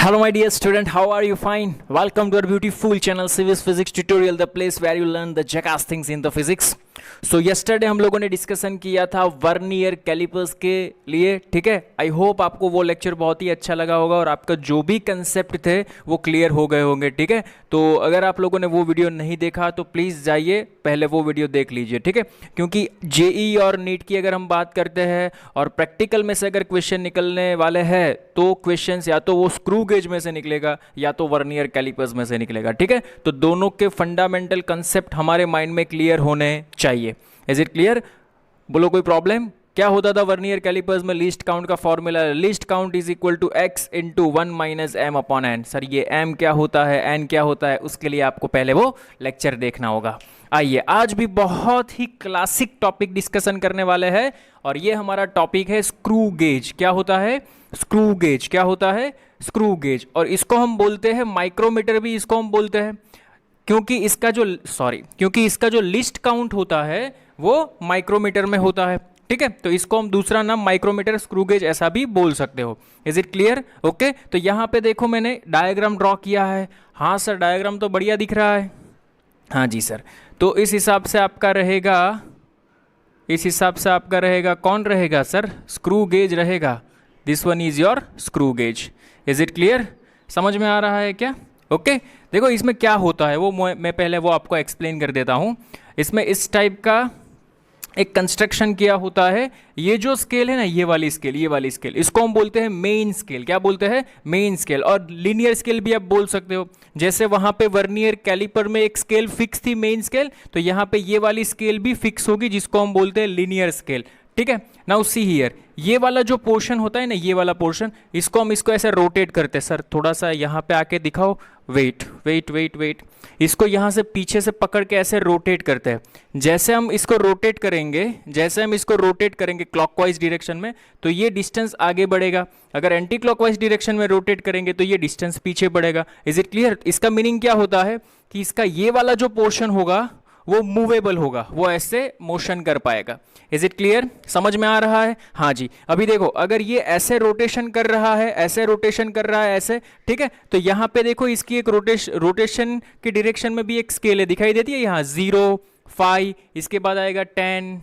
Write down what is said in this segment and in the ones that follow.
Hello my dear student, how are you? Fine. Welcome to our beautiful channel Civis Physics Tutorial, the place where you learn the jackass things in the physics. So yesterday हम लोगों ने discussion किया था vernier callipers के लिए, ठीक है। I hope आपको वो लेक्चर बहुत ही अच्छा लगा होगा और आपका जो भी कंसेप्ट थे वो क्लियर हो गए होंगे, ठीक है। तो अगर आप लोगों ने वो वीडियो नहीं देखा तो प्लीज़ जाइए पहले वो वीडियो देख लीजिए, ठीक है। क्योंकि जेई और नीट की अगर हम बात करते हैं और प्रैक्टिकल में से अगर क्वेश्चन निकलने वाले हैं तो क्वेश्चन या तो वो स्क्रू गेज में से निकलेगा या तो वर्नियर कैलिपर्स में से निकलेगा, ठीक है। तो दोनों के फंडामेंटल कंसेप्ट हमारे माइंड में क्लियर होने चाहिए। Is it clear? बोलो कोई प्रॉब्लम? क्या होता था वर्नियर कैलिपर्स में? लीस्ट काउंट का formula, least count is equal to x into 1 minus m upon n. Sir ये एम क्या होता है, एन क्या होता है, उसके लिए आपको पहले वो लेक्चर देखना होगा। आइए आज भी बहुत ही क्लासिक टॉपिक डिस्कशन करने वाले हैं और ये हमारा टॉपिक है स्क्रू गेज। क्या होता है? Screw gauge. क्या होता है? Screw gauge. और इसको हम बोलते हैं माइक्रोमीटर, भी इसको हम बोलते हैं क्योंकि इसका जो लिस्ट काउंट होता है वो माइक्रोमीटर में होता है, ठीक है। तो इसको हम दूसरा नाम माइक्रोमीटर, स्क्रू गेज ऐसा भी बोल सकते हो। Is it clear? ओके। तो यहाँ पे देखो मैंने डायग्राम ड्रॉ किया है। हाँ सर डायग्राम तो बढ़िया दिख रहा है। हाँ जी सर। तो इस हिसाब से आपका रहेगा, कौन रहेगा सर? स्क्रू गेज रहेगा। This one is your screw gauge. Is it clear? समझ में आ रहा है क्या? ओके। देखो इसमें क्या होता है वो मैं पहले वो आपको एक्सप्लेन कर देता हूँ। इसमें इस टाइप का एक कंस्ट्रक्शन किया होता है। ये जो स्केल है ना, ये वाली स्केल, इसको हम बोलते हैं मेन स्केल। क्या बोलते हैं? Main scale. और लीनियर स्केल भी आप बोल सकते हो। जैसे वहां पे वर्नियर कैलिपर में एक स्केल फिक्स थी, मेन स्केल, तो यहाँ पे ये वाली स्केल भी फिक्स होगी जिसको हम बोलते हैं लीनियर स्केल, ठीक है। नाउ सी हियर, ये वाला जो पोर्शन होता है ना, ये वाला पोर्शन, इसको ऐसे रोटेट करते हैं। सर थोड़ा सा यहाँ पे आके दिखाओ। वेट। इसको यहाँ से पीछे से पकड़ के ऐसे रोटेट करते हैं। जैसे हम इसको रोटेट करेंगे क्लॉकवाइज डायरेक्शन में तो ये डिस्टेंस आगे बढ़ेगा। अगर एंटी क्लॉकवाइज डायरेक्शन में रोटेट करेंगे तो ये डिस्टेंस पीछे बढ़ेगा। Is it clear? इसका मीनिंग क्या होता है कि इसका ये वाला जो पोर्शन होगा वो मूवेबल होगा, वो ऐसे मोशन कर पाएगा। Is it clear? समझ में आ रहा है? हाँ जी। अभी देखो अगर ये ऐसे रोटेशन कर रहा है, ऐसे, ठीक है। तो यहाँ पे देखो इसकी एक रोटेशन की डायरेक्शन में भी एक स्केल है, दिखाई देती है यहाँ 0, 5, इसके बाद आएगा 10,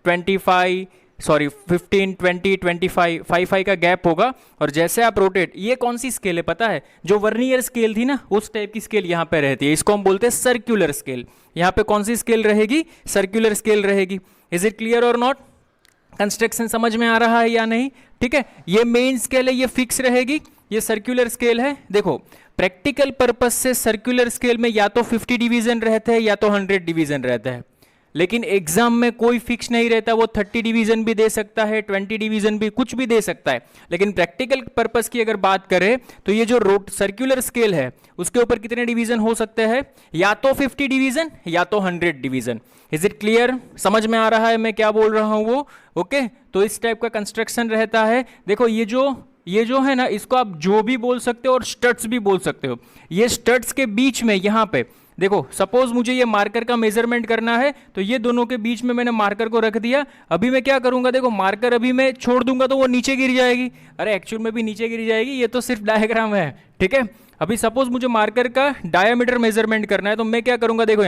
25, 15, 20, 25, 5 का गैप होगा। और जैसे आप रोटेट, ये कौन सी स्केल है पता है? जो वर्नियर स्केल थी ना, उस टाइप की स्केल यहाँ पे रहती है। इसको हम बोलते हैं सर्कुलर स्केल। यहाँ पे कौन सी स्केल रहेगी? सर्कुलर स्केल रहेगी। इज इट क्लियर और नॉट? कंस्ट्रक्शन समझ में आ रहा है या नहीं? ठीक है। ये मेन स्केल है, ये फिक्स रहेगी। ये सर्कुलर स्केल है। देखो प्रैक्टिकल पर्पज से सर्कुलर स्केल में या तो 50 डिवीजन रहते हैं या तो 100 डिवीजन रहता है, लेकिन एग्जाम में कोई फिक्स नहीं रहता। वो 30 डिवीजन भी दे सकता है, 20 डिवीजन भी, कुछ भी दे सकता है। लेकिन प्रैक्टिकल पर्पस की अगर बात करें तो ये जो सर्कुलर स्केल है उसके ऊपर कितने डिवीजन हो सकते हैं? या तो 50 डिवीजन या तो 100 डिवीजन। Is it clear? समझ में आ रहा है मैं क्या बोल रहा हूं वो? ओके। तो इस टाइप का कंस्ट्रक्शन रहता है। देखो ये जो है ना, इसको आप जो भी बोल सकते हो और स्टड्स भी बोल सकते हो। ये स्टड्स के बीच में यहाँ पे देखो, सपोज मुझे ये मार्कर का मेजरमेंट करना है तो ये दोनों के बीच में मैंने मार्कर को रख दिया। अभी मैं क्या करूंगा? देखो मार्कर अभी मैं छोड़ दूंगा तो वो नीचे गिर जाएगी। अरे एक्चुअल में भी नीचे गिर जाएगी, ये तो सिर्फ डायग्राम है, ठीक है। अभी सपोज मुझे मार्कर का डायमीटर मेजरमेंट करना है तो मैं क्या करूंगा? देखो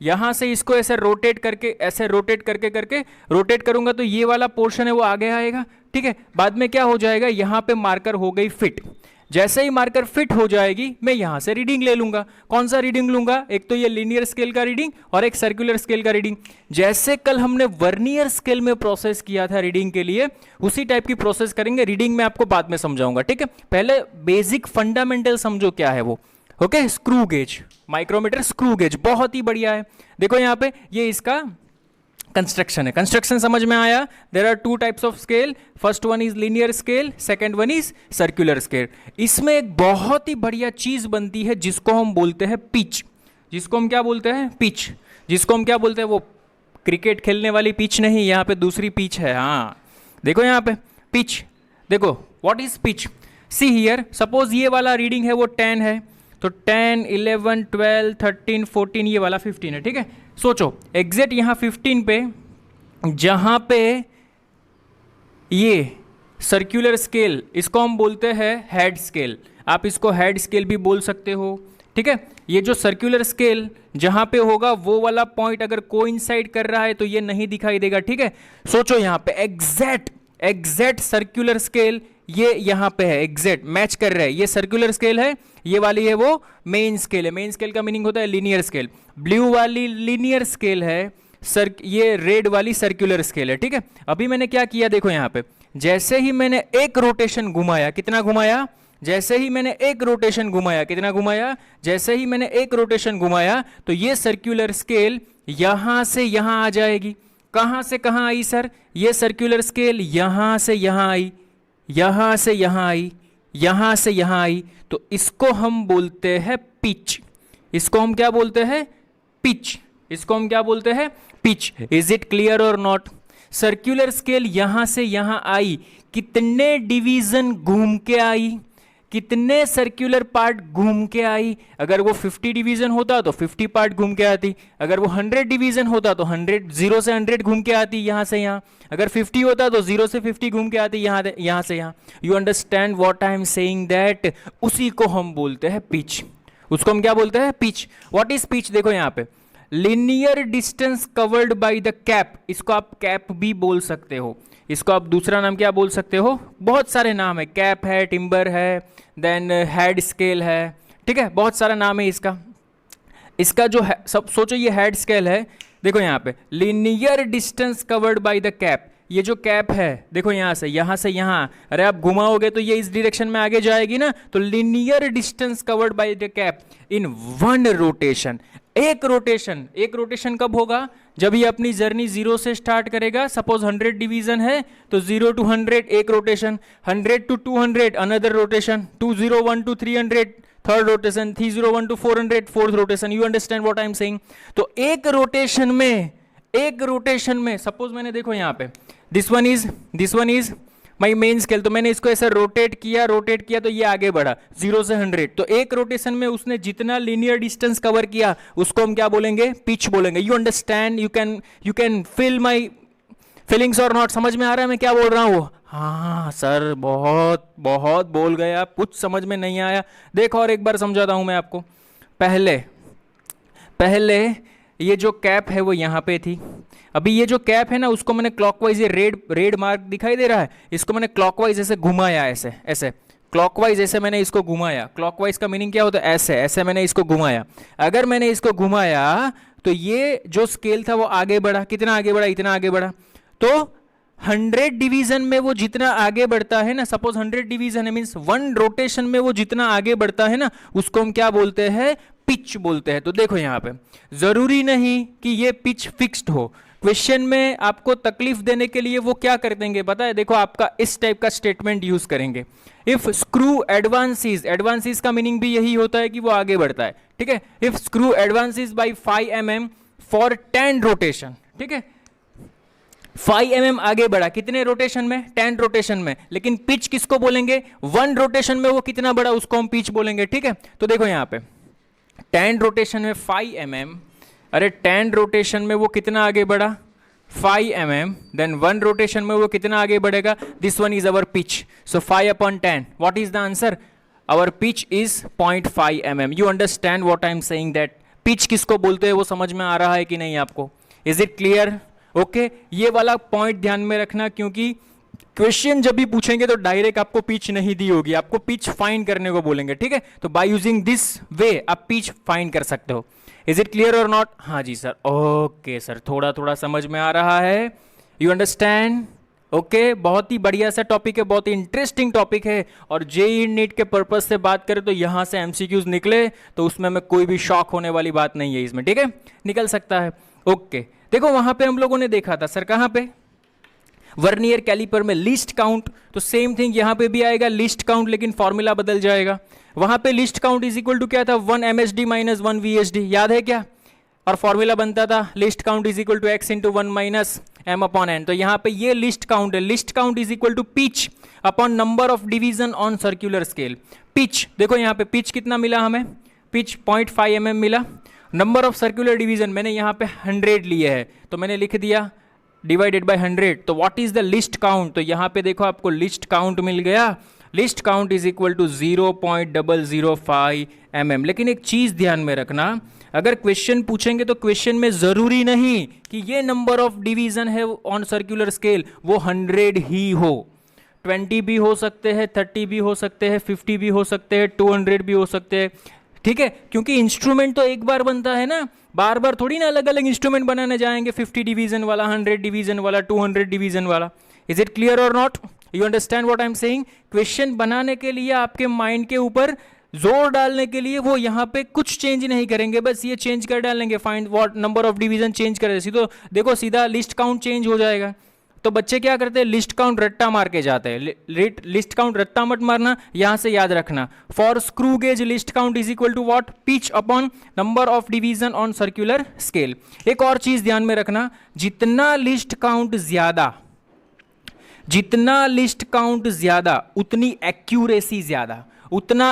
यहाँ से इसको ऐसे रोटेट करके रोटेट करूंगा तो ये वाला पोर्शन है वो आगे आएगा, ठीक है। बाद में क्या हो जाएगा? यहाँ पे मार्कर हो गई फिट। जैसे ही मार्कर फिट हो जाएगी मैं यहां से रीडिंग ले लूंगा। कौन सा रीडिंग लूंगा? एक तो ये लीनियर स्केल का रीडिंग और एक सर्कुलर स्केल का रीडिंग। जैसे कल हमने वर्नियर स्केल में प्रोसेस किया था रीडिंग के लिए, उसी टाइप की प्रोसेस करेंगे। रीडिंग में आपको बाद में समझाऊंगा, ठीक है। पहले बेसिक फंडामेंटल समझो क्या है वो। Okay. Screw gauge, micrometer, screw gauge बहुत ही बढ़िया है। देखो यहाँ पे ये इसका कंस्ट्रक्शन है। कंस्ट्रक्शन समझ में आया? There are 2 types of scale. First one is linear scale, second one is circular scale. इसमें एक बहुत ही बढ़िया चीज बनती है जिसको हम बोलते हैं पिच। जिसको हम क्या बोलते हैं? पिच। जिसको हम क्या बोलते हैं? वो क्रिकेट खेलने वाली पिच नहीं, यहाँ पे दूसरी पिच है। हाँ देखो यहाँ पे पिच। देखो what is pitch? See here, suppose ये वाला रीडिंग है वो 10 है, तो 10, 11, 12, 13, 14, ये वाला 15 है, ठीक है। सोचो एग्जैक्ट यहाँ 15 पे, जहाँ पे ये सर्कुलर स्केल, इसको हम बोलते हैं हेड स्केल, आप इसको हेड स्केल भी बोल सकते हो, ठीक है। ये जो सर्कुलर स्केल जहां पे होगा वो वाला पॉइंट अगर कोइंसाइड कर रहा है तो ये नहीं दिखाई देगा, ठीक है। सोचो यहां पे एग्जैक्ट सर्कुलर स्केल ये यहां पे है, एग्जैक्ट मैच कर रहा है, ये सर्कुलर स्केल है, ये वाली है वो मेन स्केल है। मेन स्केल का मीनिंग होता है लीनियर स्केल, ब्लू वाली लीनियर स्केल है, ये रेड वाली सर्कुलर स्केल है, ठीक है। अभी मैंने क्या किया देखो यहां पे, जैसे ही मैंने एक रोटेशन घुमाया, कितना घुमाया, जैसे ही मैंने एक रोटेशन घुमाया, कितना घुमाया, जैसे ही मैंने एक रोटेशन घुमाया तो ये सर्कुलर स्केल यहां से यहां आ जाएगी। कहां से कहां आई सर, ये सर्कुलर स्केल यहां से यहां आई, यहां से यहां आई, यहां से यहां आई, तो इसको हम बोलते हैं पिच। इसको हम क्या बोलते हैं, पिच। इसको हम क्या बोलते हैं, पिच। इज इट क्लियर और नॉट। सर्कुलर स्केल यहां से यहां आई, कितने डिवीजन घूम के आई, कितने सर्कुलर पार्ट घूम के आई। अगर वो 50 डिवीजन होता तो 50 पार्ट घूम के आती, अगर वो 100 डिवीजन होता तो 100, 0 से 100 घूम के आती यहां से यहां, अगर 50 होता तो 0 से 50 घूम के आती यहां से यहां। You understand what I am saying that, उसी को हम बोलते हैं पिच। उसको हम क्या बोलते हैं, पिच। व्हाट इज पिच, देखो यहां पे linear distance covered by the cap, इसको आप कैप भी बोल सकते हो, इसको आप दूसरा नाम क्या बोल सकते हो, बहुत सारे नाम है, कैप है, टिम्बर है, देन हेड स्केल है, ठीक है, बहुत सारा नाम है इसका। इसका जो है सब सोचो ये हेड स्केल है, देखो यहाँ पे linear distance covered by the cap, ये जो कैप है देखो यहाँ से यहाँ, अरे आप घुमाओगे तो ये इस डायरेक्शन में आगे जाएगी ना, तो linear distance covered by the cap in one rotation. एक रोटेशन कब होगा, जब ये अपनी जर्नी 0 से स्टार्ट करेगा। सपोज 100 डिवीजन है तो 0 to 100 एक rotation, 100 to 200 another rotation, 201 to 300 third rotation, 301 to 400 fourth rotation. You understand what I am saying. तो एक रोटेशन में सपोज मैंने देखो यहाँ पे this one is my main scale, तो मैंने इसको ऐसे रोटेट किया तो ये आगे बढ़ा 0 से 100। तो एक रोटेशन में उसने जितना लीनियर डिस्टेंस कवर किया उसको हम क्या बोलेंगे, पिच बोलेंगे। You understand, you can feel my feelings और नॉट। समझ में आ रहा है मैं क्या बोल रहा हूँ। हाँ सर बहुत बोल गए आप, कुछ समझ में नहीं आया। देखो और एक बार समझाता हूँ मैं आपको। पहले ये जो कैप है वो यहाँ पे थी, अभी ये जो कैप है ना उसको मैंने क्लॉकवाइज, ये रेड मार्क दिखाई दे रहा है, इसको मैंने क्लॉकवाइज ऐसे घुमाया, ऐसे क्लॉकवाइज ऐसे मैंने इसको घुमाया। क्लॉकवाइज का मीनिंग क्या होता है, ऐसे मैंने इसको घुमाया। अगर मैंने इसको घुमाया तो ये जो स्केल था वो आगे बढ़ा, कितना आगे बढ़ा, इतना आगे बढ़ा। तो 100 डिवीजन में वो जितना आगे बढ़ता है ना, सपोज 100 डिवीजन है, मींस वन रोटेशन में वो जितना आगे बढ़ता है ना उसको हम क्या बोलते हैं, पिच बोलते हैं। तो देखो यहाँ पे जरूरी नहीं कि ये पिच फिक्स्ड हो। क्वेश्चन में आपको तकलीफ देने के लिए वो क्या कर देंगे पता है, देखो आपका इस टाइप का स्टेटमेंट यूज करेंगे, इफ स्क्रू एडवांसेस का मीनिंग भी यही होता है कि वो आगे बढ़ता है, ठीक है। If screw advances by 5 mm for 10 rotation, ठीक है, 5 mm आगे बढ़ा कितने रोटेशन में, 10 रोटेशन में। लेकिन पिच किसको बोलेंगे, 1 रोटेशन में वो कितना बढ़ा उसको हम पिच बोलेंगे, ठीक है। तो देखो यहाँ पे 10 रोटेशन में 5 mm, अरे 10 रोटेशन में वो कितना आगे बढ़ा 5 mm, देन 1 रोटेशन में वो कितना आगे बढ़ेगा, this one is our pitch. So 5/10 what is the answer, our pitch is 0.5 mm। You understand what I am saying that, pitch किसको बोलते हैं वो समझ में आ रहा है कि नहीं आपको, इज इट क्लियर। ओके, ये वाला पॉइंट ध्यान में रखना, क्योंकि क्वेश्चन जब भी पूछेंगे तो डायरेक्ट आपको पिच नहीं दी होगी, आपको पिच फाइंड करने को बोलेंगे, ठीक है। तो बाय यूजिंग दिस वे आप पिच फाइंड कर सकते हो। इज इट क्लियर और नॉट, हाँ जी सर, ओके सर, थोड़ा समझ में आ रहा है, यू अंडरस्टैंड। ओके, बहुत ही बढ़िया सा टॉपिक है, बहुत ही इंटरेस्टिंग टॉपिक है। और जेईई नीट के पर्पज से बात करें तो यहाँ से एमसीक्यूज निकले तो उसमें मैं कोई भी शॉक होने वाली बात नहीं है इसमें, ठीक है, निकल सकता है। ओके, देखो वहां पे हम लोगों ने देखा था सर, कहाँ पे, वर्नियर कैलिपर में लिस्ट काउंट, तो सेम थिंग यहाँ पे भी आएगा लिस्ट काउंट, लेकिन फॉर्मूला बदल जाएगा। वहां पे least count is equal to क्या था, 1 MSD माइनस 1 VSD, याद है क्या, और फॉर्मूला बनता था least count is equal to x into 1 minus m/n। तो यहाँ पे ये लिस्ट काउंट है, least count is equal to pitch upon number of division on circular scale. Pitch देखो यहाँ पे पिच कितना मिला हमें, पिच 0.5 mm मिला। नंबर ऑफ सर्कुलर डिवीजन मैंने यहाँ पे 100 लिए है, तो मैंने लिख दिया डिवाइडेड बाय 100, तो what is the least count? तो यहाँ पे देखो आपको लिस्ट काउंट मिल गया, least count is equal to 0.005 mm। लेकिन एक चीज ध्यान में रखना, अगर क्वेश्चन पूछेंगे तो क्वेश्चन में जरूरी नहीं कि ये नंबर ऑफ डिवीजन है ऑन सर्कुलर स्केल वो 100 ही हो, 20 भी हो सकते हैं, 30 भी हो सकते हैं, 50 भी हो सकते हैं, 200 भी हो सकते हैं, ठीक है? क्योंकि इंस्ट्रूमेंट तो एक बार बनता है ना, बार बार थोड़ी ना अलग अलग इंस्ट्रूमेंट बनाने जाएंगे, 50 डिवीजन वाला, 100 डिवीजन वाला, 200 डिवीजन वाला। इज इट क्लियर और not? You understand what I am saying? Question बनाने के लिए आपके माइंड के ऊपर जोर डालने के लिए वो यहाँ पे कुछ चेंज नहीं करेंगे, बस ये चेंज कर डालेंगे, find what number of division change कर देसी, तो देखो सीधा लिस्ट काउंट चेंज हो जाएगा। तो बच्चे क्या करते हैं, लिस्ट काउंट रट्टा मार के जाते हैं। लिस्ट काउंट रट्टा मत मारना, यहां से याद रखना, for screw gauge least count is equal to what, pitch upon number of division on circular scale. एक और चीज ध्यान में रखना, जितना लिस्ट काउंट ज्यादा उतनी एक्यूरेसी ज्यादा, उतना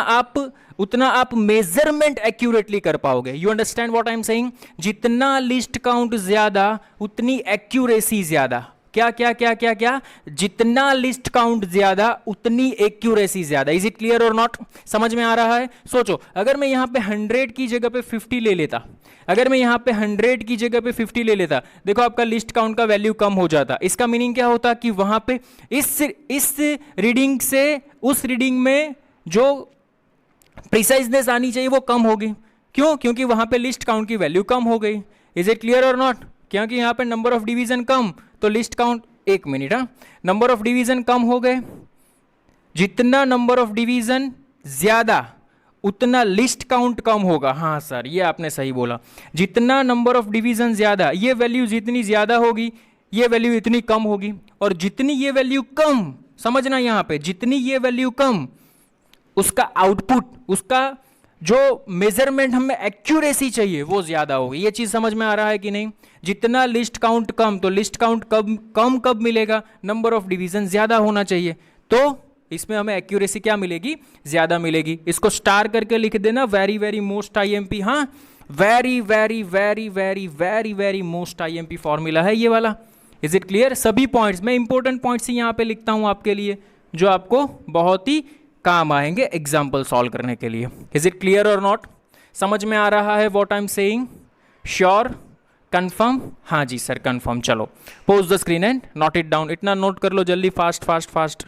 आप मेजरमेंट एक्यूरेटली कर पाओगे। You understand what I am saying? जितना लिस्ट काउंट ज्यादा उतनी एक्यूरेसी ज्यादा। क्या क्या क्या क्या क्या? जितना लिस्ट काउंट ज्यादा उतनी एक्यूरेसी ज्यादा। इज इट क्लियर और नॉट? समझ में आ रहा है? सोचो, अगर मैं यहां पे 100 की जगह पे 50 ले लेता, अगर मैं यहां पे 100 की जगह पे 50 ले लेता, देखो आपका लिस्ट काउंट का वैल्यू कम हो जाता। इसका मीनिंग क्या होता कि वहां पे इस रीडिंग से उस रीडिंग में जो प्रिसाइजनेस आनी चाहिए वो कम होगी। क्यों? क्योंकि वहां पे लिस्ट काउंट की वैल्यू कम हो गई। इज इट क्लियर और नॉट? क्योंकि यहां पे नंबर ऑफ डिवीजन कम, तो लिस्ट काउंट, एक मिनट, नंबर ऑफ डिवीजन कम हो गए, जितना नंबर ऑफ डिवीजन ज्यादा उतना लिस्ट काउंट कम होगा। हाँ सर, ये आपने सही बोला, जितना नंबर ऑफ डिवीजन ज्यादा, ये वैल्यू जितनी ज्यादा होगी ये वैल्यू इतनी कम होगी, और जितनी ये वैल्यू कम, समझना यहां पे, जितनी ये वैल्यू कम उसका आउटपुट, उसका जो मेजरमेंट हमें एक्यूरेसी चाहिए वो ज्यादा होगी। ये चीज समझ में आ रहा है कि नहीं? जितना लिस्ट काउंट कम, तो लिस्ट काउंट कब मिलेगा? नंबर ऑफ डिवीजन ज्यादा होना चाहिए, तो इसमें हमें एक्यूरेसी क्या मिलेगी? ज्यादा मिलेगी। इसको स्टार करके लिख देना, वेरी वेरी मोस्ट आईएमपी। हाँ, very very very very very very most IMP formula है ये वाला। Is it clear? सभी पॉइंट्स, मैं इंपॉर्टेंट पॉइंट्स ही यहाँ पे लिखता हूँ आपके लिए, जो आपको बहुत ही काम आएंगे एग्जाम्पल सॉल्व करने के लिए। इज इट क्लियर और नॉट? समझ में आ रहा है what I am saying? Sure? Confirm? हाँ जी सर कंफर्म। चलो pose the screen and note it down. इतना नोट कर लो जल्दी, फास्ट फास्ट फास्ट।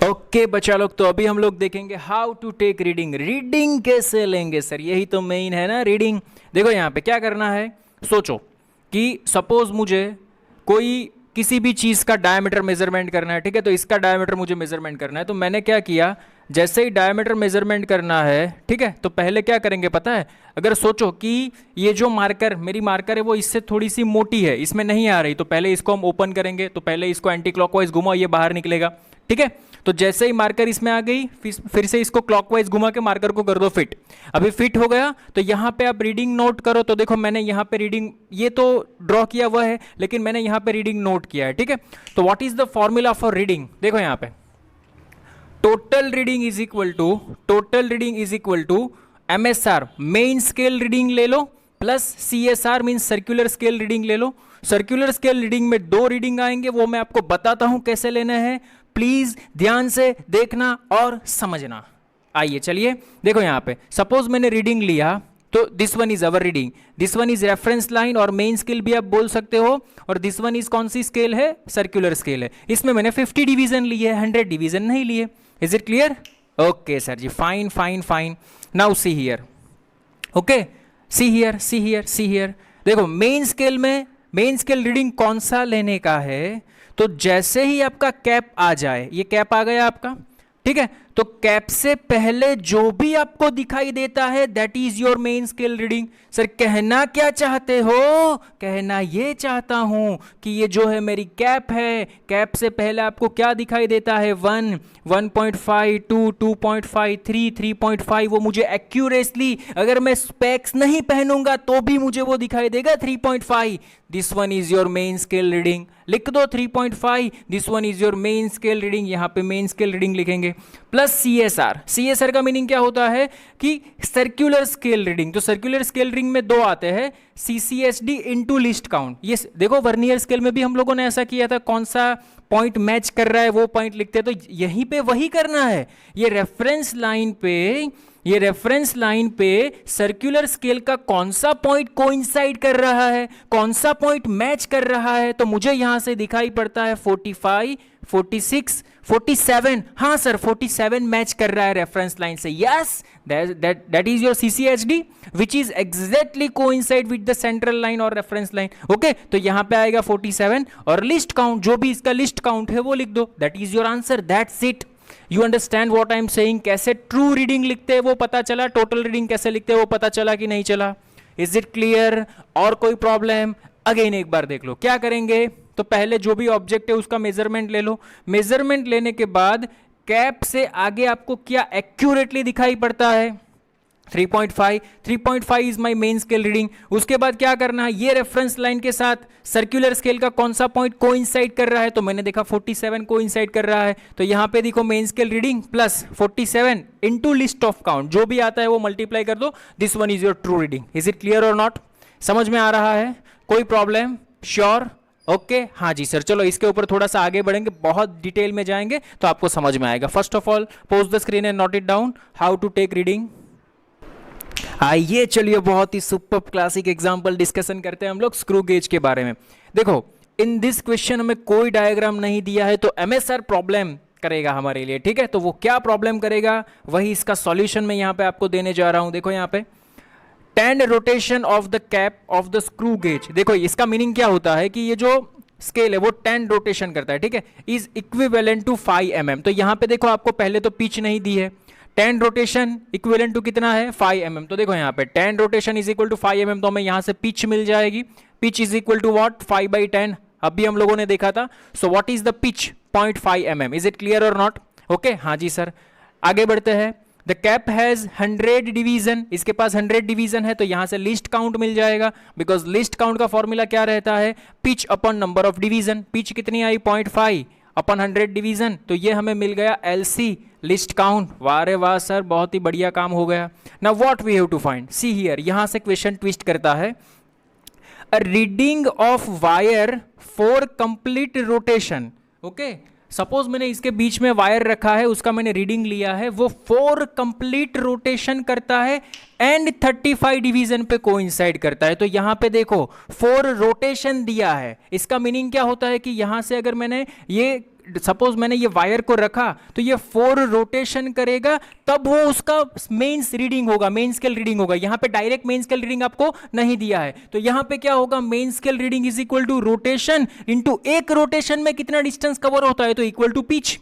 ओके बच्चा लोग, तो अभी हम लोग देखेंगे how to take reading. Reading कैसे लेंगे सर? यही तो मेन है ना, रीडिंग। देखो यहाँ पे क्या करना है, सोचो कि सपोज मुझे कोई किसी भी चीज़ का डायमीटर मेजरमेंट करना है, ठीक है? तो इसका डायमीटर मुझे मेजरमेंट करना है, तो मैंने क्या किया, जैसे ही डायमीटर मेजरमेंट करना है, ठीक है, तो पहले क्या करेंगे पता है? अगर सोचो कि ये जो मार्कर, मेरी मार्कर है वो इससे थोड़ी सी मोटी है, इसमें नहीं आ रही, तो पहले इसको हम ओपन करेंगे, तो पहले इसको एंटी क्लॉकवाइज घुमाओ, ये बाहर निकलेगा, ठीक है? तो जैसे ही मार्कर इसमें आ गई, फिर से इसको क्लॉकवाइज घुमा के मार्कर को कर दो फिट। अभी फिट हो गया, तो यहाँ पे आप रीडिंग नोट करो। तो देखो मैंने यहाँ पे रीडिंग, ये तो ड्रॉ किया हुआ है, लेकिन मैंने यहाँ पे रीडिंग नोट किया है, ठीक है? तो what is the formula for reading? देखो यहाँ पे total reading is equal to MSR, main scale reading ले लो, plus CSR mean circular scale reading ले लो। सर्कुलर स्केल रीडिंग में 2 रीडिंग आएंगे, वो मैं आपको बताता हूं कैसे लेने हैं, प्लीज ध्यान से देखना और समझना। आइए चलिए देखो यहाँ पे, सपोज मैंने रीडिंग लिया, तो this one is our reading, this one is reference line और मेन स्केल भी आप बोल सकते हो, और दिस वन इज कौन सी स्केल है? सर्कुलर स्केल है। इसमें मैंने 50 डिवीजन लिए, 100 डिवीजन नहीं लिए। Is it clear? Okay sir जी, fine fine fine. Now see here, okay, see here. देखो मेन स्केल में, मेन स्केल रीडिंग कौन सा लेने का है? तो जैसे ही आपका कैप आ जाए, ये कैप आ गया आपका, ठीक है? तो कैप से पहले जो भी आपको दिखाई देता है that is your main scale reading. Sir कहना क्या चाहते हो? कहना ये चाहता हूं कि ये जो है मेरी कैप है, कैप से पहले आपको क्या दिखाई देता है? 1, 1.5, 2, 2.5, 3, 3.5, वो मुझे एक्यूरेटली, अगर मैं स्पेक्स नहीं पहनूंगा तो भी मुझे वो दिखाई देगा 3.5। This one is your main scale reading. लिख दो 3.5, this one is your main scale reading, यहां पे मेन स्केल रीडिंग लिखेंगे, प्लस CSR का मीनिंग क्या होता है कि सर्कुलर स्केल रीडिंग। तो सर्कुलर स्केल रीडिंग में 2 आते हैं, CCSD इंटू लिस्ट काउंट। ये देखो वर्नियर स्केल में भी हम लोगों ने ऐसा किया था, कौन सा पॉइंट मैच कर रहा है वो पॉइंट लिखते हैं, तो यहीं पे वही करना है। ये रेफरेंस लाइन पे सर्कुलर स्केल का कौन सा पॉइंट कोइंसाइड कर रहा है, कौन सा पॉइंट मैच कर रहा है, तो मुझे यहां से दिखाई पड़ता है 45, 46, 47। हाँ सर 47 मैच कर रहा है रेफरेंस लाइन से। Yes, that is your CCSD which is exactly coincide with the central line और रेफरेंस लाइन। ओके, तो यहां पे आएगा 47 और लिस्ट काउंट, जो भी इसका लिस्ट काउंट है वो लिख दो। That is your answer, that's it. You understand what I am saying? कैसे ट्रू रीडिंग लिखते हैं वो पता चला, टोटल रीडिंग कैसे लिखते हैं वो पता चला कि नहीं चला? Is it clear? और कोई प्रॉब्लम? अगेन एक बार देख लो क्या करेंगे। तो पहले जो भी ऑब्जेक्ट है उसका मेजरमेंट ले लो। मेजरमेंट लेने के बाद कैप से आगे आपको क्या एक्यूरेटली दिखाई पड़ता है? 3.5 is my main scale reading. उसके बाद क्या करना है, ये रेफरेंस लाइन के साथ सर्कुलर स्केल का कौन सा पॉइंट कोइंसाइड कर रहा है, तो मैंने देखा 47 कोइंसाइड कर रहा है, तो यहां पे देखो main scale reading plus 47 into list of count, जो भी आता है वो मल्टीप्लाई कर दो। This one is your true reading. Is it clear और नॉट? समझ में आ रहा है? कोई प्रॉब्लम? श्योर? ओके, हाँ जी सर। चलो इसके ऊपर थोड़ा सा आगे बढ़ेंगे, बहुत डिटेल में जाएंगे तो आपको समझ में आएगा। First of all pause the screen and note it down how to take reading. आइए चलिए बहुत ही सुपर क्लासिक एग्जांपल डिस्कशन करते हैं हम लोग स्क्रू गेज के बारे में। देखो इन दिस क्वेश्चन में कोई डायग्राम नहीं दिया है, तो MSR प्रॉब्लम करेगा हमारे लिए, ठीक है। तो वो क्या प्रॉब्लम करेगा वही इसका सॉल्यूशन मैं यहाँ पे आपको देने जा रहा हूं। देखो यहाँ पे 10 rotation of the cap of the screw gauge. देखो इसका मीनिंग क्या होता है कि ये जो स्केल है वो 10 रोटेशन करता है, ठीक है, इज इक्विवेलेंट टू 5 mm। तो यहाँ पे देखो आपको पहले तो पिच नहीं दी है, 10 रोटेशन इक्विवेलेंट टू कितना है 5 mm। तो देखो यहाँ पे 10 rotation is equal to 5 mm, तो हमें यहाँ से पिच मिल जाएगी। Pitch is equal to what 5/10, अभी हम लोगों ने देखा था। So what is the pitch 0.5 mm। Is it clear और नॉट? ओके, हाँ जी सर। आगे बढ़ते हैं। द कैप हैज 100 डिवीजन, इसके पास 100 डिवीजन है, तो यहां से लिस्ट काउंट मिल जाएगा, बिकॉज लिस्ट काउंट का फॉर्मूला क्या रहता है, pitch upon number of division. Pitch कितनी आई 0.5 अपॉन 100 डिवीजन, तो ये हमें मिल गया LC लिस्ट काउंट। वाह रे वाह सर, बहुत ही बढ़िया काम हो गया। Now what we have to find, see here, यहां से क्वेश्चन ट्विस्ट करता है। A reading of wire for complete rotation. Okay, suppose मैंने इसके बीच में वायर रखा है, उसका मैंने रीडिंग लिया है, वो 4 कंप्लीट रोटेशन करता है एंड 35 डिवीजन पे कोइंसाइड करता है। तो यहां पे देखो 4 रोटेशन दिया है, इसका मीनिंग क्या होता है कि यहां से अगर मैंने ये सपोज मैंने ये वायर को रखा तो ये 4 रोटेशन करेगा, तब वो उसका मेन रीडिंग होगा, मेन स्केल रीडिंग होगा। यहां पे डायरेक्ट मेन स्केल रीडिंग आपको नहीं दिया है, तो यहां पे क्या होगा, main scale reading is equal to rotation into एक रोटेशन में कितना डिस्टेंस कवर होता है, तो equal to pitch.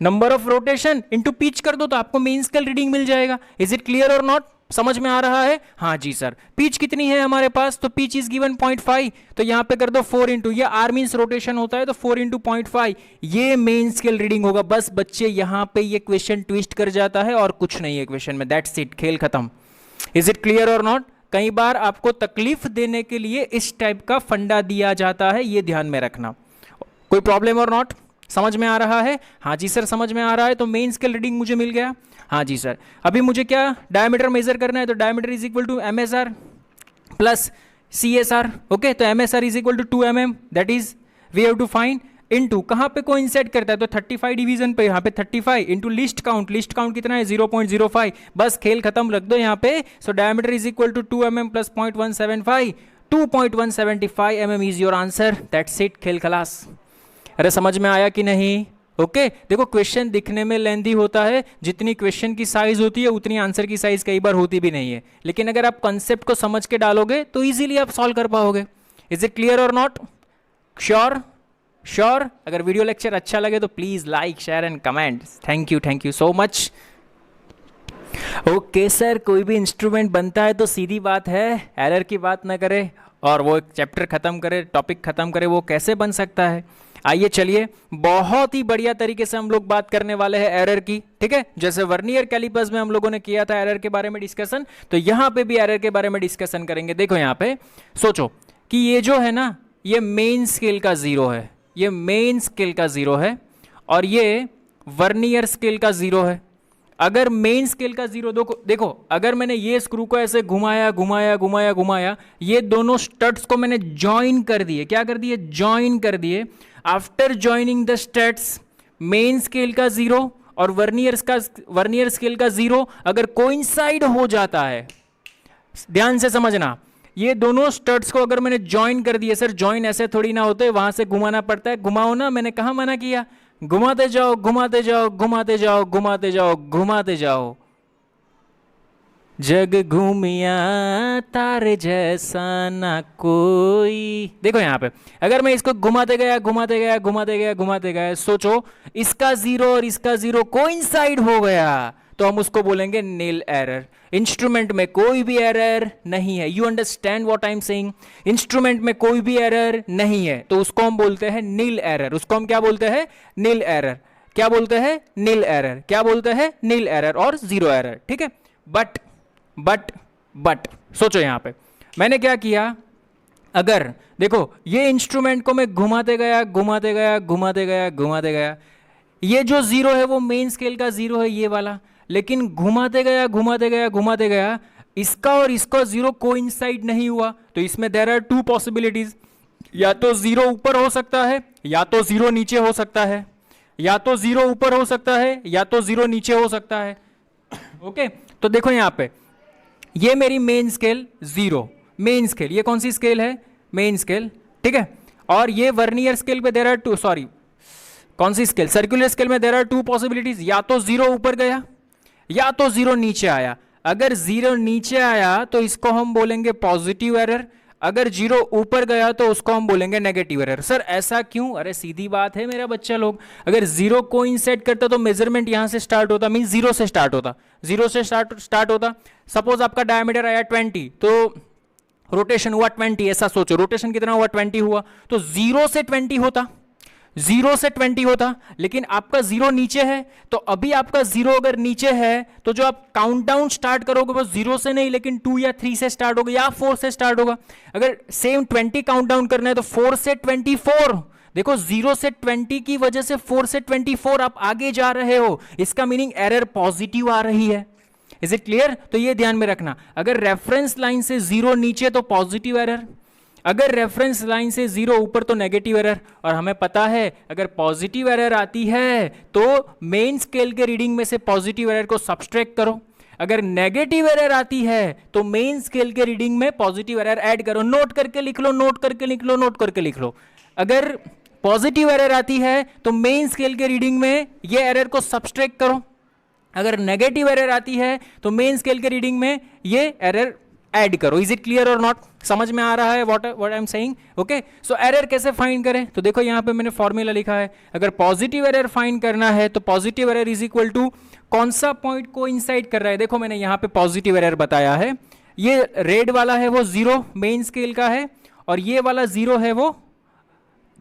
Number of rotation into pitch कर दो तो आपको मेन स्केल रीडिंग मिल जाएगा। इज इट क्लियर और नॉट? समझ में आ रहा है? हाँ जी सर। पिच कितनी है हमारे पास, तो पिच इज गिवन 0.5, तो यहां पे कर दो 4 इंटू, ये आर मींस रोटेशन होता है, तो 4 इंटू 0.5 ये मेन स्केल रीडिंग होगा। बस बच्चे यहां पे ये क्वेश्चन ट्विस्ट कर जाता है और कुछ नहीं है क्वेश्चन में, दैट्स इट, खेल खत्म। इज इट क्लियर और नॉट? कई बार आपको तकलीफ देने के लिए इस टाइप का फंडा दिया जाता है, ये ध्यान में रखना। कोई प्रॉब्लम और नॉट? समझ में आ रहा है? हाँ जी सर समझ में आ रहा है। तो मेन स्केल रीडिंग मुझे मिल गया। हाँ जी सर, अभी मुझे क्या डायमीटर मेजर करना है, तो diameter is equal to MSR plus CSR। Okay, तो MSR is equal to 2 mm, that is we have to find into कहां पे कोइंसाइड करता है, तो 35 डिवीजन पे, यहाँ पे 35 into list count. List count कितना है 0.05, बस खेल खत्म, रख दो यहाँ पे। So diameter is equal to 2 mm plus 0.175, 2.175 mm is your answer. That's it, खेल खलास। अरे समझ में आया कि नहीं? ओके, देखो क्वेश्चन दिखने में लेंदी होता है, जितनी क्वेश्चन की साइज होती है उतनी आंसर की साइज कई बार होती भी नहीं है, लेकिन अगर आप कॉन्सेप्ट को समझ के डालोगे तो इजीली आप सॉल्व कर पाओगे। इज इट क्लियर और नॉट? श्योर? श्योर? अगर वीडियो लेक्चर अच्छा लगे तो please like share and comment. Thank you so much. Okay sir, कोई भी इंस्ट्रूमेंट बनता है तो सीधी बात है एरर की बात ना करे और वो चैप्टर खत्म करे, टॉपिक खत्म करे, वो कैसे बन सकता है? आइए चलिए, बहुत ही बढ़िया तरीके से हम लोग बात करने वाले हैं एरर की, ठीक है। जैसे वर्नियर कैलिपर्स में हम लोगों ने किया था एरर के बारे में डिस्कशन, तो यहां पे भी एरर के बारे में डिस्कशन करेंगे। देखो यहां पे सोचो कि ये जो है ना, ये मेन स्केल का 0 है, ये मेन स्केल का 0 है, और ये वर्नियर स्केल का 0 है। अगर मेन स्केल का जीरो देखो, अगर मैंने ये स्क्रू को ऐसे घुमाया घुमाया घुमाया घुमाया, ये दोनों स्टड्स को मैंने ज्वाइन कर दिए, क्या कर दिए, ज्वाइन कर दिए। After joining the studs, main scale का जीरो और वर्नियर स्केल का जीरो अगर कोइंसाइड हो जाता है, ध्यान से समझना, ये दोनों स्टड्स को अगर मैंने ज्वाइन कर दिए, सर ज्वाइन ऐसे थोड़ी ना होते, वहां से घुमाना पड़ता है, घुमाओ ना, मैंने कहा मना किया, घुमाते जाओ घुमाते जाओ घुमाते जाओ घुमाते जाओ घुमाते जाओ, जग घूमिया तारे जैसा ना कोई। देखो यहां पे अगर मैं इसको घुमाते गया घुमाते गया घुमाते गया घुमाते गया, सोचो इसका जीरो और इसका जीरो कोइंसाइड हो गया, तो हम उसको बोलेंगे नील एरर। इंस्ट्रूमेंट में कोई भी एरर नहीं है, you understand what I am saying, instrument में कोई भी एरर नहीं है, तो उसको हम बोलते हैं नील एरर। उसको हम क्या बोलते हैं, नील एरर। क्या बोलते हैं, नील एरर। क्या बोलते हैं, नील एरर और जीरो एरर, ठीक है। बट सोचो यहां पे मैंने क्या किया, अगर देखो ये इंस्ट्रूमेंट को मैं घुमाते गया घुमाते गया घुमाते गया घुमाते गया, ये जो जीरो है वो मेन स्केल का जीरो है ये वाला, लेकिन घुमाते गया घुमाते गया घुमाते गया, इसका और इसका जीरो कोइंसाइड नहीं हुआ, तो इसमें देयर आर टू पॉसिबिलिटीज, या तो जीरो ऊपर हो सकता है या तो जीरो नीचे हो सकता है, या तो जीरो ऊपर हो सकता है या तो जीरो नीचे हो सकता है। ओके तो देखो यहां पे ये मेरी main scale zero, main scale, ये कौन सी स्केल है, मेन स्केल, ठीक है। और ये वर्नियर स्केल पे देयर आर टू, सॉरी कौन सी स्केल, सर्कुलर स्केल में देयर आर टू पॉसिबिलिटीज, या तो जीरो ऊपर गया या तो जीरो नीचे आया। अगर जीरो नीचे आया तो इसको हम बोलेंगे पॉजिटिव एरर, अगर जीरो ऊपर गया तो उसको हम बोलेंगे नेगेटिव एरर। सर ऐसा क्यों, अरे सीधी बात है मेरा बच्चा लोग, अगर जीरो कोइंसाइड करता तो मेजरमेंट यहां से स्टार्ट होता, मीन जीरो से स्टार्ट होता, जीरो से स्टार्ट होता। सपोज आपका डायमीटर आया 20 तो रोटेशन हुआ 20, ऐसा सोचो रोटेशन कितना हुआ 20 हुआ, तो जीरो से 20 होता, जीरो से 20 होता, लेकिन आपका जीरो नीचे है, तो अभी आपका जीरो अगर नीचे है तो जो आप काउंटडाउन स्टार्ट करोगे वो जीरो से नहीं लेकिन 2 या 3 से स्टार्ट होगा या 4 से स्टार्ट होगा। अगर सेम 20 काउंटडाउन करना है तो 4 से 24, देखो जीरो से 20 की वजह से 4 से 24 आप आगे जा रहे हो, इसका मीनिंग एरर पॉजिटिव आ रही है। इज इट क्लियर, तो ये ध्यान में रखना, अगर रेफरेंस लाइन से जीरो नीचे तो पॉजिटिव एरर, अगर रेफरेंस लाइन से जीरो ऊपर तो नेगेटिव एरर। और हमें पता है अगर पॉजिटिव एरर आती है तो मेन स्केल के रीडिंग में से पॉजिटिव एरर को सब्सट्रैक्ट करो, अगर नेगेटिव एरर आती है तो मेन स्केल के रीडिंग में पॉजिटिव एरर ऐड करो। नोट करके लिख लो, नोट करके लिख लो, नोट करके लिख लो। अगर पॉजिटिव एरर आती है तो मेन स्केल के रीडिंग में ये एरर को सब्सट्रैक्ट करो, अगर नेगेटिव एरर आती है तो मेन स्केल के रीडिंग में ये एरर ऐड करो। इज इट क्लियर और नॉट, समझ में आ रहा है what I am saying. Okay so error कैसे फाइंड करें, तो देखो यहां पे मैंने फॉर्मूला लिखा है, अगर पॉजिटिव एरर फाइंड करना है तो positive error is equal to कौन सा पॉइंट कोइंसाइड कर रहा है, देखो मैंने यहां पे पॉजिटिव एरर बताया है, ये रेड वाला है वो जीरो मेन स्केल का है और ये वाला जीरो है वो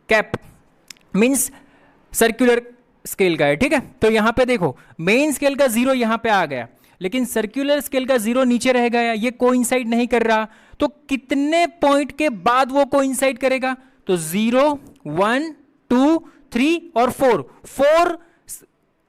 कैप मींस सर्कुलर स्केल का है, ठीक है। तो यहां पे देखो मेन स्केल का जीरो यहां पे आ गया लेकिन सर्कुलर स्केल का जीरो नीचे रह गया, ये कोइंसाइड नहीं कर रहा, तो कितने पॉइंट के बाद वो कोइंसाइड करेगा, तो 0 1 2 3 और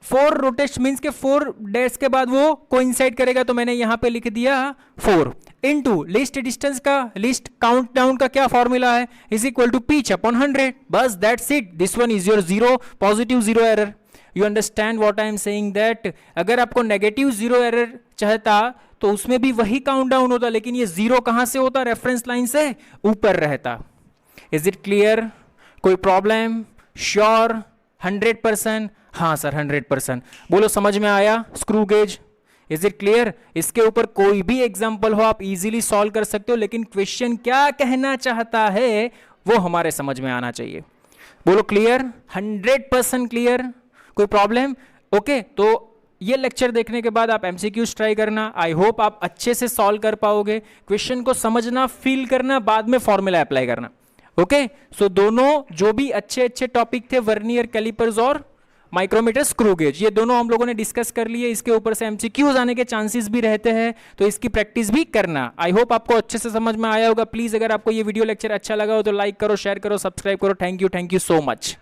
4 रोटेशन मींस के 4 डेज के बाद वो कोइंसाइड करेगा, तो मैंने यहां पे लिख दिया 4 इनटू लिस्ट डिस्टेंस का, लिस्ट काउंटडाउन का क्या फॉर्मूला है, is equal to pitch upon 100, बस that's it, this one is your zero, positive zero error. You understand what I am saying that अगर आपको नेगेटिव जीरो एरर चाहता तो उसमें भी वही काउंट डाउन होता, लेकिन ये जीरो कहां से होता, रेफरेंस लाइन से ऊपर रहता। इज इट क्लियर, कोई प्रॉब्लम, श्योर 100%, हाँ सर 100%, बोलो समझ में आया screw gauge. Is it clear, इसके ऊपर कोई भी एग्जांपल हो आप इजीली सॉल्व कर सकते हो, लेकिन क्वेश्चन क्या कहना चाहता है वो हमारे समझ में आना चाहिए। बोलो क्लियर, 100% क्लियर, कोई प्रॉब्लम। ओके तो ये लेक्चर देखने के बाद आप एमसीक्यूज ट्राई करना, आई होप आप अच्छे से सॉल्व कर पाओगे, क्वेश्चन को समझना, फील करना, बाद में फॉर्मूला अप्लाई करना। ओके सो दोनों जो भी अच्छे अच्छे टॉपिक थे वर्नियर कैलिपर्स और माइक्रोमीटर स्क्रू गेज, ये दोनों हम लोगों ने डिस्कस कर लिए, इसके ऊपर से एमसीक्यूज आने के चांसेस भी रहते हैं, तो इसकी प्रैक्टिस भी करना। आई होप आपको अच्छे से समझ में आया होगा। प्लीज अगर आपको ये वीडियो लेक्चर अच्छा लगा हो तो लाइक करो, शेयर करो, सब्सक्राइब करो। Thank you so much.